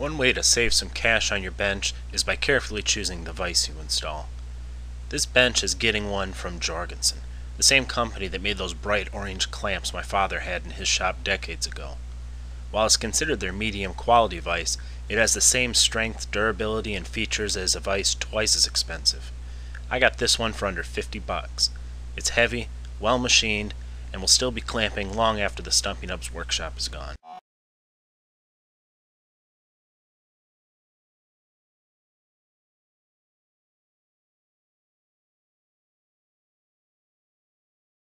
One way to save some cash on your bench is by carefully choosing the vise you install. This bench is getting one from Jorgenson, the same company that made those bright orange clamps my father had in his shop decades ago. While it's considered their medium quality vise, it has the same strength, durability, and features as a vise twice as expensive. I got this one for under $50. It's heavy, well machined, and will still be clamping long after the Stumpy Nubs workshop is gone.